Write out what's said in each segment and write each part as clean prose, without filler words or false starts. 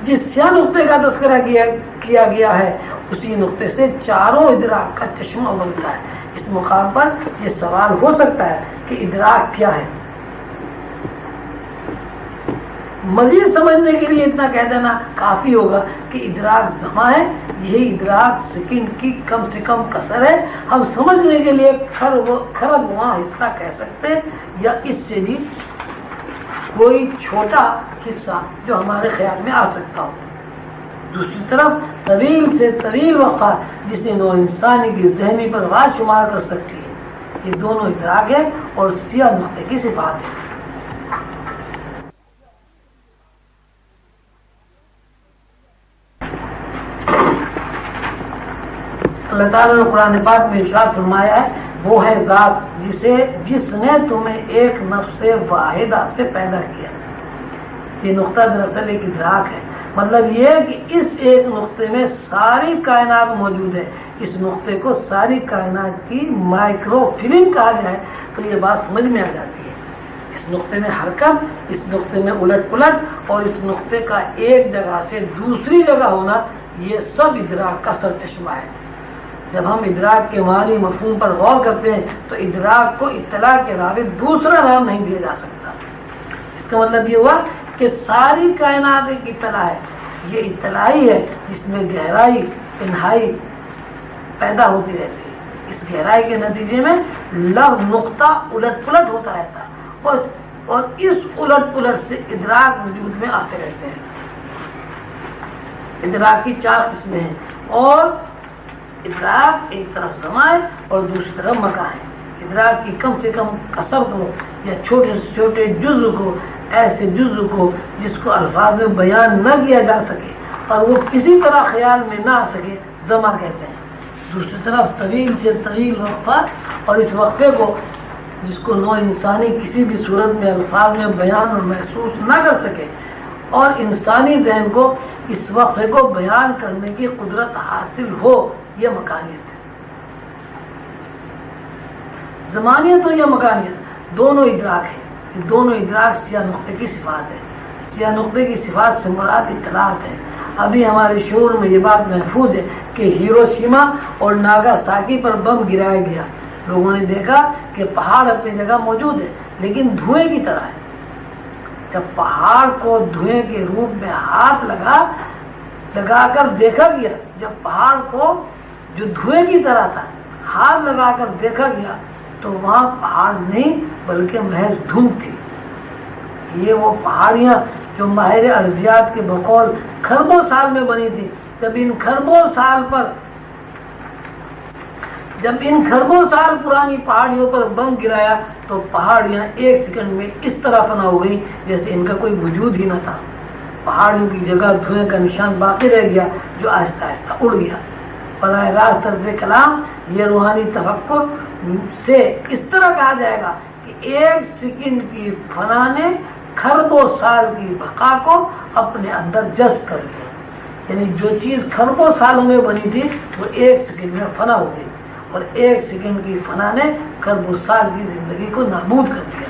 جس سیاہ نقطے کا تذکرہ کیا گیا ہے اسی نقطے سے چاروں ادراک کا چشمہ بنتا ہے۔ اس مقام پر یہ سوال ہو سکتا ہے کہ ادراک کیا ہے؟ مزید سمجھنے کے لیے اتنا کہہ دینا کافی ہوگا کہ ادراک زماں ہے، یہی ادراک سیکنڈ کی کم سے کم کسر ہے۔ ہم سمجھنے کے لیے کھربواں حصہ کہہ سکتے ہیں یا اس سے بھی کوئی چھوٹا حصہ جو ہمارے خیال میں آ سکتا ہو۔ دوسری طرف طویل سے طویل وقفہ جسے نو انسانی کی ذہنی پرواز شمار کر سکتی ہے، یہ دونوں ادراک ہے اور سیاہ نقطے کی صفات ہے۔ اللہ تعالیٰ نے قرآن پاک میں ارشاد فرمایا ہے، وہ ہے ذات جس نے تمہیں ایک نفس واحدہ سے پیدا کیا۔ یہ نقطہ دراصل ایک ادراک ہے، مطلب یہ کہ اس ایک نقطے میں ساری کائنات موجود ہے۔ اس نقطے کو ساری کائنات کی مائکرو فلم کہا جائے تو یہ بات سمجھ میں آ جاتی ہے۔ اس نقطے میں حرکت، اس نقطے میں الٹ پلٹ اور اس نقطے کا ایک جگہ سے دوسری جگہ ہونا، یہ سب ادراک کا سرچشمہ ہے۔ جب ہم ادراک کے معنی مفہوم پر غور کرتے ہیں تو ادراک کو اطلاع کے علاوہ دوسرا نام نہیں دیا جا سکتا۔ اس کا مطلب یہ ہوا کہ ساری کائنات ایک اطلاع ہے، یہ اطلاعی ہے جس میں گہرائی تنہائی پیدا ہوتی رہتی ہے۔ اس گہرائی کے نتیجے میں لفظ نقطہ الٹ پلٹ ہوتا رہتا ہے اور اس الٹ پلٹ سے ادراک وجود میں آتے رہتے ہیں۔ ادراک کی 4 قسمیں ہیں اور ادراک ایک طرف زماں ہے اور دوسری طرف مکان ہے۔ ادراک کی کم سے کم کسر کو یا چھوٹے سے چھوٹے جزء کو، ایسے جزء کو جس کو الفاظ میں بیان نہ کیا جا سکے اور وہ کسی طرح خیال میں نہ آ سکے، زماں کہتے ہیں۔ دوسری طرف طویل سے طویل وقفہ اور اس وقفے کو جس کو نوع انسانی کسی بھی صورت میں الفاظ میں بیان اور محسوس نہ کر سکے اور انسانی ذہن کو اس وقفے کو بیان کرنے کی قدرت حاصل ہو، یہ مکانیت ہے۔ زمانیت ہو یا مکانیت، دونوں ادراک ہیں۔ یہ دونوں ادراک سیاہ نقطے کی صفات ہے۔ سیاہ نقطے کی صفات سے مراد اطلاعات ہے۔ ابھی ہمارے شعور میں یہ بات محفوظ ہے کہ ہیروشیما اور ناگاساکی پر بم گرایا گیا۔ لوگوں نے دیکھا کہ پہاڑ اپنی جگہ موجود ہے لیکن دھوئیں کی طرح ہے۔ جب پہاڑ کو دھوئیں کے روپ میں ہاتھ لگا کر دیکھا گیا، جب پہاڑ کو جو دھوئیں کی طرح تھا ہاتھ لگا کر دیکھا گیا تو وہاں پہاڑ نہیں بلکہ محض دھند تھی۔ یہ وہ پہاڑیاں جو ماہر ارضیات کے بقول کھربوں سال میں بنی تھی، جب ان کھربوں سال پرانی پہاڑیوں پر بم گرایا تو پہاڑیاں ایک سیکنڈ میں اس طرح فنا ہو گئی جیسے ان کا کوئی وجود ہی نہ تھا۔ پہاڑیوں کی جگہ دھوئیں کا نشان باقی رہ گیا جو آہستہ آہستہ اڑ گیا۔ براہ راست طرز کلام یہ روحانی تفکر سے اس طرح کہا جائے گا کہ ایک سیکنڈ کی فنا نے کھربوں سال کی بقا کو اپنے اندر جذب کر لیا۔ یعنی جو چیز کھربوں سالوں میں بنی تھی وہ ایک سیکنڈ میں فنا ہو گئی اور ایک سیکنڈ کی فنا نے کھربوں سال کی زندگی کو نابود کر دیا۔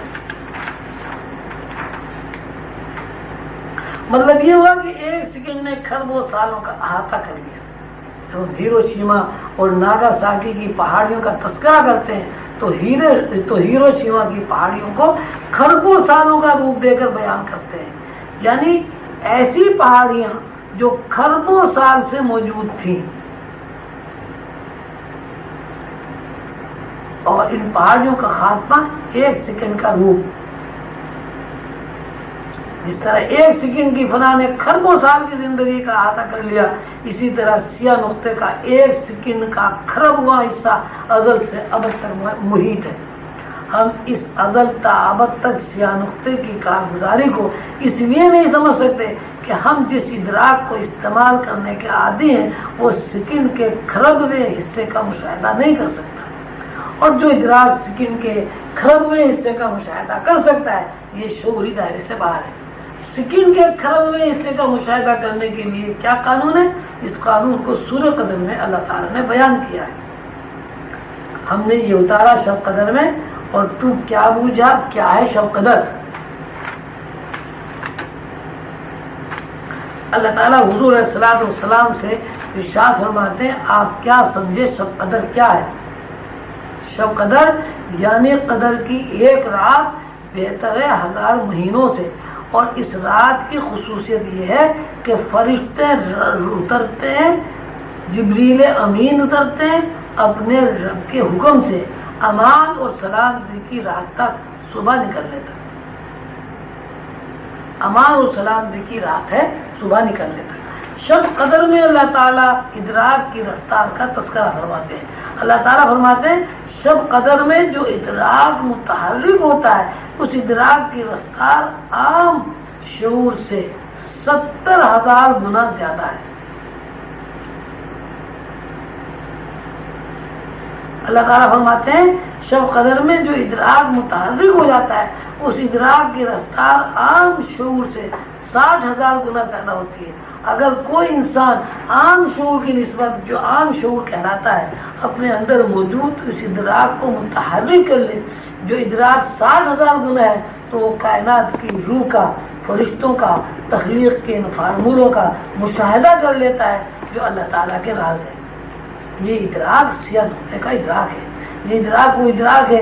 مطلب یہ ہوا کہ ایک سیکنڈ نے کھربوں سالوں کا احاطہ کر لیا۔ تو ہیروشیما اور ناگاساکی کی پہاڑیوں کا تذکرہ کرتے ہیں تو ہیروشیما کی پہاڑیوں کو کھربوں سالوں کا روپ دے کر بیان کرتے ہیں، یعنی ایسی پہاڑیاں جو کھربوں سال سے موجود تھیں اور ان پہاڑیوں کا خاتمہ ایک سیکنڈ کا روپ۔ جس طرح ایک سیکنڈ کی فنا نے کھربوں سال کی زندگی کا احاطہ کر لیا، اسی طرح سیاہ نقطے کا ایک سیکنڈ کا کھربواں حصہ ازل سے ابد تک محیط ہے۔ ہم اس ازل تا ابد تک سیاہ نقطے کی کارگزاری کو اس لیے نہیں سمجھ سکتے کہ ہم جس ادراک کو استعمال کرنے کے عادی ہیں وہ سیکنڈ کے کھربویں حصے کا مشاہدہ نہیں کر سکتا، اور جو ادراک سیکنڈ کے کھربویں حصے کا مشاہدہ کر سکتا ہے یہ شعوری دائرے سے باہر ہے۔ سیکنڈ کے کھربویں حصے کا مشاہدہ کرنے کے لیے کیا قانون ہے؟ اس قانون کو سورہ قدر میں اللہ تعالیٰ نے بیان کیا ہے۔ ہم نے یہ اتارا شب قدر میں، اور تو کیا بوجھا کیا ہے شب قدر؟ اللہ تعالیٰ حضور علیہ السلام سے ارشاد فرماتے ہیں آپ کیا سمجھے شب قدر کیا ہے؟ شب قدر یعنی قدر کی ایک رات بہتر ہے 1000 مہینوں سے، اور اس رات کی خصوصیت یہ ہے کہ فرشتے اترتے ہیں، جبریل امین اترتے ہیں اپنے رب کے حکم سے امان اور سلامتی کی رات تک، صبح نکلنے تک۔ امان اور سلامتی کی رات ہے صبح نکلنے تک۔ شب قدر میں اللہ تعالیٰ ادراک کی رفتار کا تذکرہ فرماتے ہیں۔ اللہ تعالیٰ فرماتے ہیں شب قدر میں جو ادراک متحرک ہوتا ہے اس ادراک کی رفتار عام شعور سے 70,000 گنا زیادہ ہے۔ اللہ تعالیٰ فرماتے ہیں شب قدر میں جو ادراک متحرک ہو جاتا ہے اس ادراک کی رفتار عام شعور سے 60,000 گنا زیادہ ہوتی ہے۔ اگر کوئی انسان عام شعور کی نسبت جو عام شعور کہلاتا ہے اپنے اندر موجود اس ادراک کو متحرک کر لے جو ادراک 60,000 گنا ہے تو وہ کائنات کی روح کا، فرشتوں کا، تخلیق کے فارمولوں کا مشاہدہ کر لیتا ہے جو اللہ تعالیٰ کے راز ہے۔ یہ ادراک سیاہ نقطے کا ادراک ہے۔ یہ ادراک وہ ادراک ہے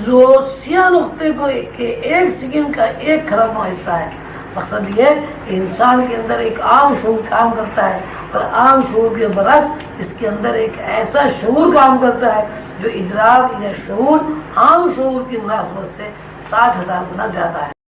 جو سیاہ نقطے کو ایک سیکنڈ کا 1 کھربواں حصہ ہے۔ مقصد یہ ہے کہ انسان کے اندر ایک عام شعور کام کرتا ہے اور عام شعور کے برعکس اس کے اندر ایک ایسا شعور کام کرتا ہے جو ادراک یا شعور عام شعور کی مناسبت سے 60,000 گنا زیادہ ہے۔